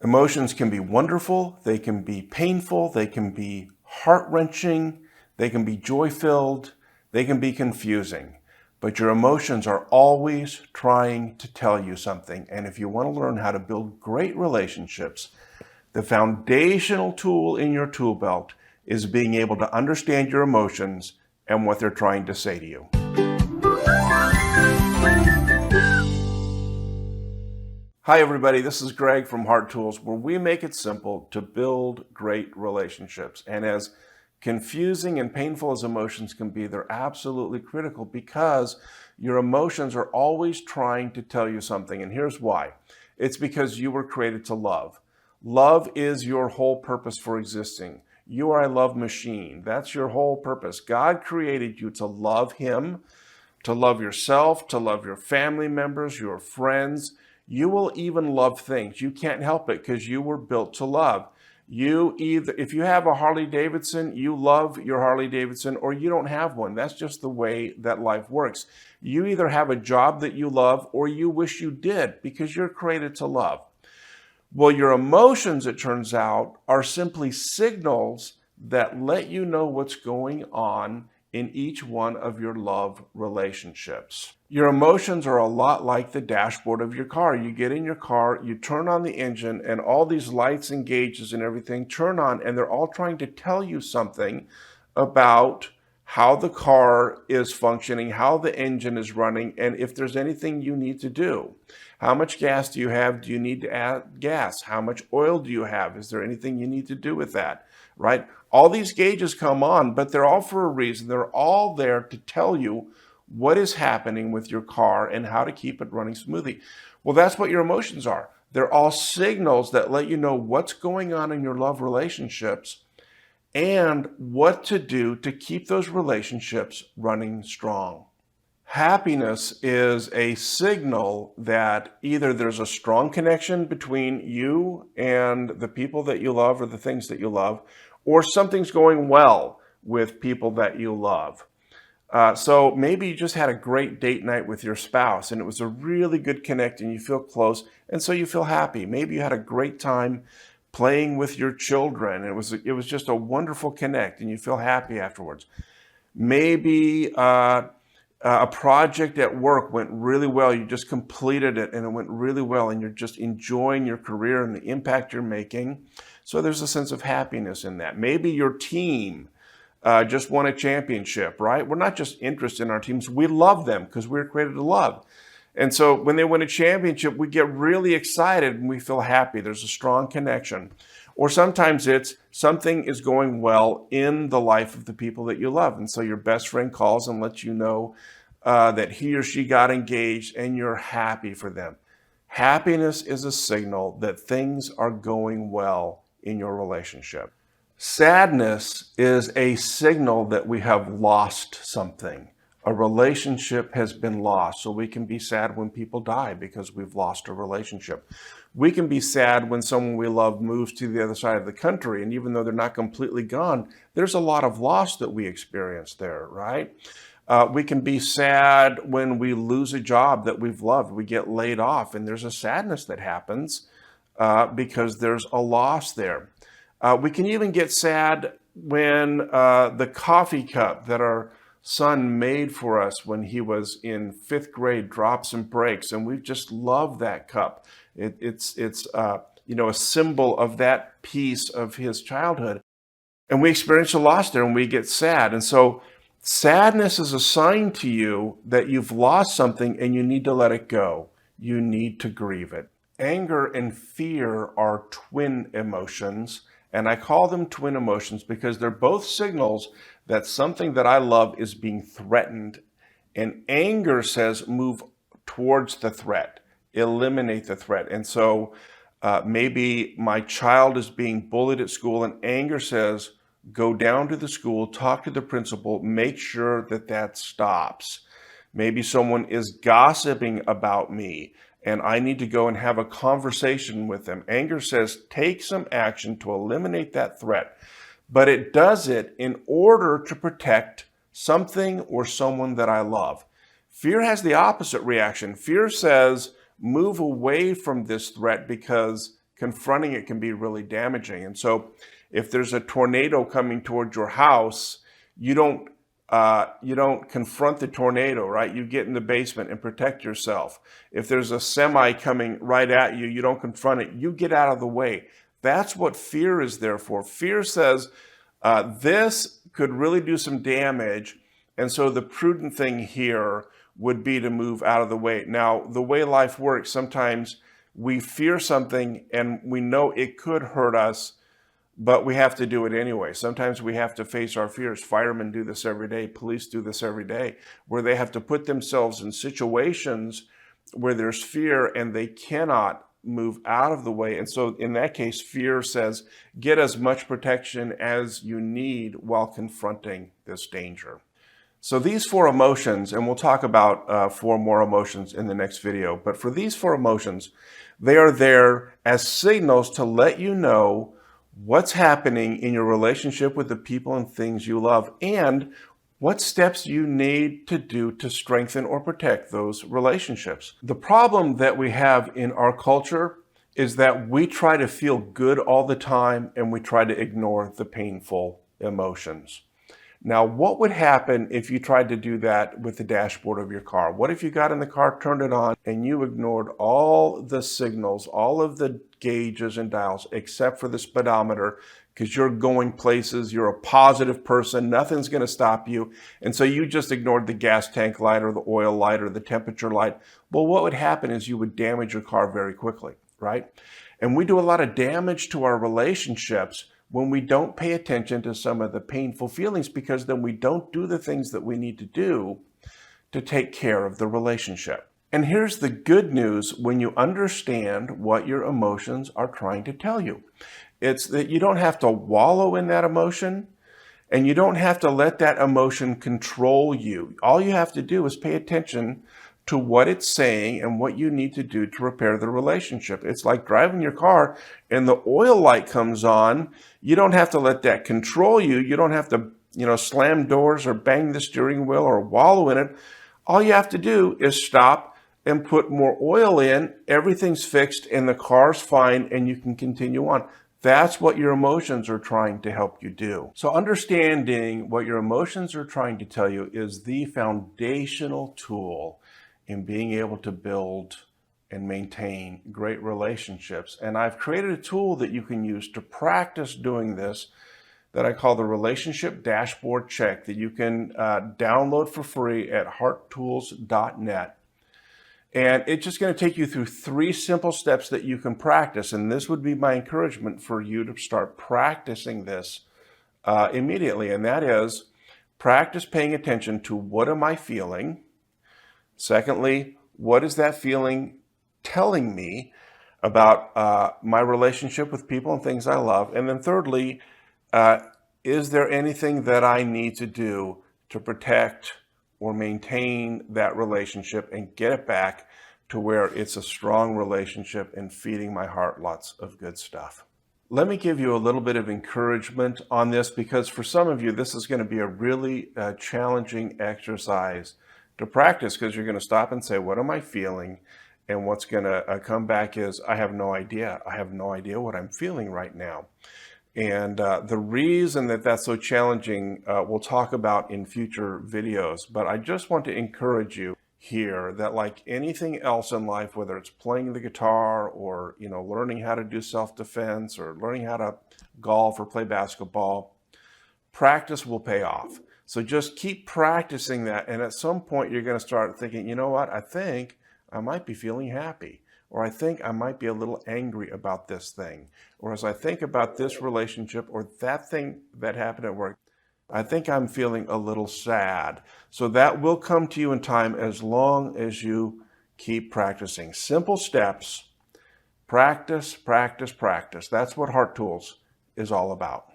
Emotions can be wonderful, they can be painful, they can be heart-wrenching, they can be joy-filled, they can be confusing. But your emotions are always trying to tell you something. And if you want to learn how to build great relationships, the foundational tool in your tool belt is being able to understand your emotions and what they're trying to say to you. Hi everybody, this is Greg from Heart Tools, where we make it simple to build great relationships. And as confusing and painful as emotions can be, they're absolutely critical because your emotions are always trying to tell you something. And here's why. It's because you were created to love. Love is your whole purpose for existing. You are a love machine. That's your whole purpose. God created you to love Him, to love yourself, to love your family members, your friends. You will even love things. You can't help it because you were built to love. If you have a Harley Davidson, you love your Harley Davidson, or you don't have one. That's just the way that life works. You either have a job that you love or you wish you did because you're created to love. Well, your emotions, it turns out, are simply signals that let you know what's going on in each one of your love relationships. Your emotions are a lot like the dashboard of your car. You get in your car, you turn on the engine, and all these lights and gauges and everything turn on, and they're all trying to tell you something about how the car is functioning, how the engine is running, and if there's anything you need to do. How much gas do you have? Do you need to add gas? How much oil do you have? Is there anything you need to do with that, right? All these gauges come on, but they're all for a reason. They're all there to tell you what is happening with your car and how to keep it running smoothly. Well, that's what your emotions are. They're all signals that let you know what's going on in your love relationships and what to do to keep those relationships running strong. Happiness is a signal that either there's a strong connection between you and the people that you love or the things that you love, or something's going well with people that you love. So maybe you just had a great date night with your spouse and it was a really good connect and you feel close and so you feel happy. Maybe you had a great time playing with your children and it was just a wonderful connect and you feel happy afterwards. Maybe a project at work went really well. You just completed it and it went really well and you're just enjoying your career and the impact you're making. So there's a sense of happiness in that. Maybe your team just won a championship, right? We're not just interested in our teams. We love them because we're created to love. And so when they win a championship, we get really excited and we feel happy. There's a strong connection. Or sometimes it's something is going well in the life of the people that you love. And so your best friend calls and lets you know that he or she got engaged and you're happy for them. Happiness is a signal that things are going well in your relationship. Sadness is a signal that we have lost something. A relationship has been lost. So we can be sad when people die because we've lost a relationship. We can be sad when someone we love moves to the other side of the country. And even though they're not completely gone, there's a lot of loss that we experience there, right? We can be sad when we lose a job that we've loved. We get laid off and there's a sadness that happens because there's a loss there. We can even get sad when the coffee cup that our son made for us when he was in 5th grade drops and breaks, and we just love that cup. It's a symbol of that piece of his childhood, and we experience a loss there, and we get sad. And so, sadness is a sign to you that you've lost something, and you need to let it go. You need to grieve it. Anger and fear are twin emotions. And I call them twin emotions because they're both signals that something that I love is being threatened. And anger says, move towards the threat, eliminate the threat. And so maybe my child is being bullied at school and anger says, go down to the school, talk to the principal, make sure that that stops. Maybe someone is gossiping about me and I need to go and have a conversation with them. Anger says, take some action to eliminate that threat, but it does it in order to protect something or someone that I love. Fear has the opposite reaction. Fear says, move away from this threat because confronting it can be really damaging. And so if there's a tornado coming towards your house, you don't confront the tornado, right? You get in the basement and protect yourself. If there's a semi coming right at you, you don't confront it. You get out of the way. That's what fear is there for. Fear says, this could really do some damage. And so the prudent thing here would be to move out of the way. Now, the way life works, sometimes we fear something and we know it could hurt us, but we have to do it anyway. Sometimes we have to face our fears. Firemen do this every day. Police do this every day, where they have to put themselves in situations where there's fear and they cannot move out of the way. And so in that case, fear says, get as much protection as you need while confronting this danger. So these 4 emotions, and we'll talk about 4 more emotions in the next video, but for these 4 emotions, they are there as signals to let you know what's happening in your relationship with the people and things you love, and what steps you need to do to strengthen or protect those relationships. The problem that we have in our culture is that we try to feel good all the time and we try to ignore the painful emotions. Now, what would happen if you tried to do that with the dashboard of your car? What if you got in the car, turned it on, and you ignored all the signals, all of the gauges and dials, except for the speedometer, because you're going places, you're a positive person, nothing's going to stop you, and so you just ignored the gas tank light or the oil light or the temperature light? Well, what would happen is you would damage your car very quickly, right? And we do a lot of damage to our relationships when we don't pay attention to some of the painful feelings, because then we don't do the things that we need to do to take care of the relationship. And here's the good news when you understand what your emotions are trying to tell you. It's that you don't have to wallow in that emotion, and you don't have to let that emotion control you. All you have to do is pay attention to what it's saying and what you need to do to repair the relationship. It's like driving your car and the oil light comes on. You don't have to let that control you. You don't have to, slam doors or bang the steering wheel or wallow in it. All you have to do is stop and put more oil in. Everything's fixed and the car's fine and you can continue on. That's what your emotions are trying to help you do. So understanding what your emotions are trying to tell you is the foundational tool in being able to build and maintain great relationships. And I've created a tool that you can use to practice doing this that I call the Relationship Dashboard Check, that you can download for free at hearttools.net. And it's just going to take you through 3 simple steps that you can practice. And this would be my encouragement for you to start practicing this immediately. And that is, practice paying attention to what am I feeling? Secondly, what is that feeling telling me about my relationship with people and things I love? And then thirdly, is there anything that I need to do to protect or maintain that relationship and get it back to where it's a strong relationship and feeding my heart lots of good stuff? Let me give you a little bit of encouragement on this, because for some of you, this is going to be a really challenging exercise to practice, because you're going to stop and say, what am I feeling? And what's going to come back is, I have no idea. I have no idea what I'm feeling right now. And the reason that that's so challenging, we'll talk about in future videos. But I just want to encourage you here that, like anything else in life, whether it's playing the guitar or learning how to do self-defense or learning how to golf or play basketball, practice will pay off. So just keep practicing that, and at some point you're going to start thinking, you know what, I think I might be feeling happy, or I think I might be a little angry about this thing, or as I think about this relationship or that thing that happened at work, I think I'm feeling a little sad. So that will come to you in time as long as you keep practicing. Simple steps, practice, practice, practice. That's what Heart Tools is all about.